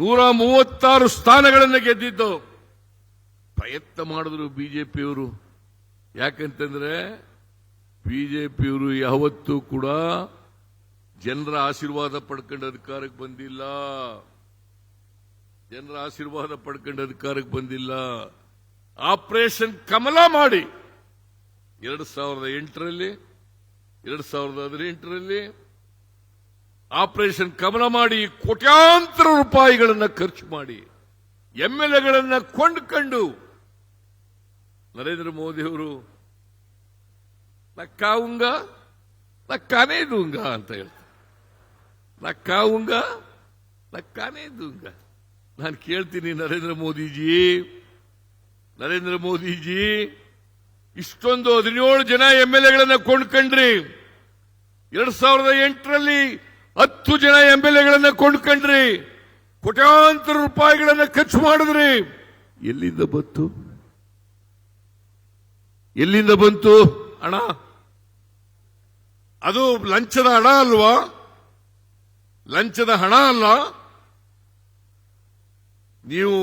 136 ಸ್ಥಾನಗಳನ್ನು ಗೆದ್ದಿದ್ದು. ಪ್ರಯತ್ನ ಮಾಡಿದ್ರು ಬಿಜೆಪಿಯವರು. ಯಾಕಂತಂದ್ರೆ ಬಿಜೆಪಿಯವರು ಯಾವತ್ತೂ ಕೂಡ ಜನರ ಆಶೀರ್ವಾದ ಪಡ್ಕೊಂಡು ಅಧಿಕಾರಕ್ಕೆ ಬಂದಿಲ್ಲ. ಜನರ ಆಶೀರ್ವಾದ ಪಡ್ಕೊಂಡು ಅಧಿಕಾರಕ್ಕೆ ಬಂದಿಲ್ಲ. ಆಪರೇಷನ್ ಕಮಲ ಮಾಡಿ 2008ರಲ್ಲಿ 2018ರಲ್ಲಿ ಆಪರೇಷನ್ ಕಮಲ ಮಾಡಿ ಕೋಟ್ಯಾಂತರ ರೂಪಾಯಿಗಳನ್ನು ಖರ್ಚು ಮಾಡಿ ಎಂಎಲ್ಎಗಳನ್ನು ಕೊಂಡುಕೊಂಡು ನರೇಂದ್ರ ಮೋದಿ ಅವರು ನಕ್ಕಾವುಂಗ ನಕ್ಕಾನೇ ದೂಂಗ ಅಂತ ಹೇಳ್ತಾರೆ. ನಕ್ಕಾವುಂಗ ನಕ್ಕಾನೇ ದೂಂಗ. ನಾನು ಕೇಳ್ತೀನಿ, ನರೇಂದ್ರ ಮೋದಿಜಿ ಇಷ್ಟೊಂದು 17 ಜನ ಎಂಎಲ್ಎಗಳನ್ನು ಕೊಂಡ್ಕೊಂಡ್ರಿ. 2008ರಲ್ಲಿ 10 ಜನ ಎಂಎಲ್ಎಗಳನ್ನು ಕೊಂಡ್ಕೊಂಡ್ರಿ. ಕೋಟ್ಯಾಂತರ ರೂಪಾಯಿಗಳನ್ನು ಖರ್ಚು ಮಾಡಿದ್ರಿ. ಎಲ್ಲಿಂದ ಬಂತು ಹಣ? ಅದು ಲಂಚದ ಹಣ ಅಲ್ವಾ? ಲಂಚದ ಹಣ ಅಲ್ಲ. ನೀವು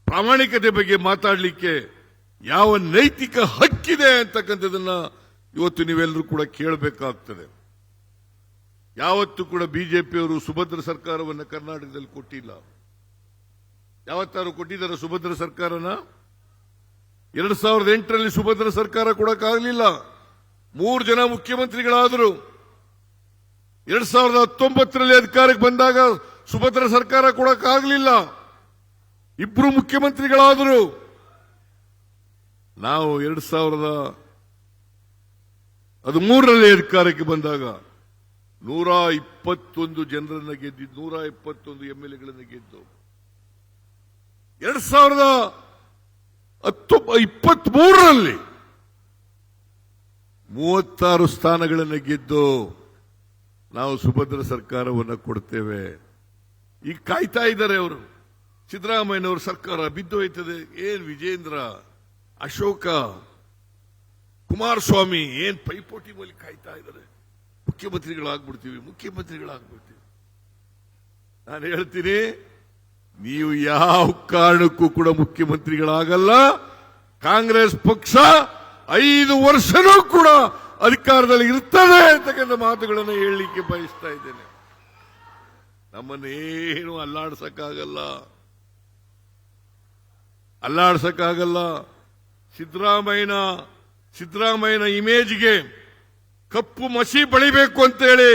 ಪ್ರಾಮಾಣಿಕತೆ ಬಗ್ಗೆ ಮಾತಾಡಲಿಕ್ಕೆ ಯಾವ ನೈತಿಕ ಹಕ್ಕಿದೆ ಅಂತಕ್ಕಂಥದನ್ನ ಇವತ್ತು ನೀವೆಲ್ಲರೂ ಕೂಡ ಕೇಳಬೇಕಾಗ್ತದೆ. ಯಾವತ್ತೂ ಕೂಡ ಬಿಜೆಪಿಯವರು ಸುಭದ್ರ ಸರ್ಕಾರವನ್ನು ಕರ್ನಾಟಕದಲ್ಲಿ ಕೊಟ್ಟಿಲ್ಲ. ಯಾವತ್ತಾರು ಕೊಟ್ಟಿದ್ದಾರೆ ಸುಭದ್ರ ಸರ್ಕಾರನ? 2008ರಲ್ಲಿ ಸುಭದ್ರ ಸರ್ಕಾರ ಕೊಡಕ್ಕಾಗಲಿಲ್ಲ. 3 ಜನ ಮುಖ್ಯಮಂತ್ರಿಗಳಾದರು. 2019ರಲ್ಲಿ ಅಧಿಕಾರಕ್ಕೆ ಬಂದಾಗ ಸುಭದ್ರ ಸರ್ಕಾರ ಕೊಡಕ್ಕಾಗಲಿಲ್ಲ. 2 ಮುಖ್ಯಮಂತ್ರಿಗಳಾದರು. ನಾವು 2013ರಲ್ಲಿ ಅಧಿಕಾರಕ್ಕೆ ಬಂದಾಗ 121 ಜನರನ್ನ ಗೆದ್ದಿದ್ದು, 121 ಎಂಎಲ್ಎಗಳನ್ನು ಗೆದ್ದು 2023ರಲ್ಲಿ 36 ಸ್ಥಾನಗಳನ್ನು ಗೆದ್ದು ನಾವು ಸುಭದ್ರ ಸರ್ಕಾರವನ್ನು ಕೊಡ್ತೇವೆ. ಈಗ ಕಾಯ್ತಾ ಇದ್ದಾರೆ ಅವರು. ಸಿದ್ದರಾಮಯ್ಯನವರ ಸರ್ಕಾರ ಬಿದ್ದೋಯ್ತದೆ. ಏನ್ ವಿಜೇಂದ್ರ, ಅಶೋಕ, ಕುಮಾರಸ್ವಾಮಿ ಏನ್ ಪೈಪೋಟಿ ಮೇಲೆ ಕಾಯ್ತಾ ಇದ್ದಾರೆ. ಮುಖ್ಯಮಂತ್ರಿಗಳಾಗ್ಬಿಡ್ತೀವಿ. ನಾನು ಹೇಳ್ತೀನಿ, ನೀವು ಯಾವ ಕಾರಣಕ್ಕೂ ಕೂಡ ಮುಖ್ಯಮಂತ್ರಿಗಳಾಗಲ್ಲ. ಕಾಂಗ್ರೆಸ್ ಪಕ್ಷ 5 ವರ್ಷನೂ ಕೂಡ ಅಧಿಕಾರದಲ್ಲಿ ಇರ್ತದೆ ಅಂತಕ್ಕಂಥ ಮಾತುಗಳನ್ನು ಹೇಳಲಿಕ್ಕೆ ಬಯಸ್ತಾ ಇದ್ದೇನೆ. ನಮ್ಮನ್ನೇನು ಅಲ್ಲಾಡ್ಸಕ್ಕಾಗಲ್ಲ. ಸಿದ್ದರಾಮಯ್ಯನ ಇಮೇಜ್ಗೆ ಕಪ್ಪು ಮಸಿ ಬಳಿಬೇಕು ಅಂತ ಹೇಳಿ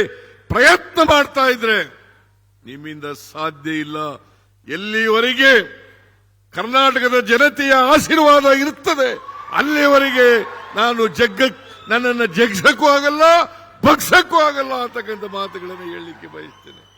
ಪ್ರಯತ್ನ ಮಾಡ್ತಾ ಇದ್ರೆ ನಿಮ್ಮಿಂದ ಸಾಧ್ಯ ಇಲ್ಲ. ಎಲ್ಲಿವರೆಗೆ ಕರ್ನಾಟಕದ ಜನತೆಯ ಆಶೀರ್ವಾದ ಇರುತ್ತದೆ ಅಲ್ಲಿವರೆಗೆ ನನ್ನನ್ನು ಜಗ್ಸಕ್ಕೂ ಆಗಲ್ಲ, ಬಗ್ಸಕ್ಕೂ ಆಗಲ್ಲ ಅಂತಕ್ಕಂಥ ಮಾತುಗಳನ್ನು ಹೇಳಲಿಕ್ಕೆ ಬಯಸ್ತೇನೆ.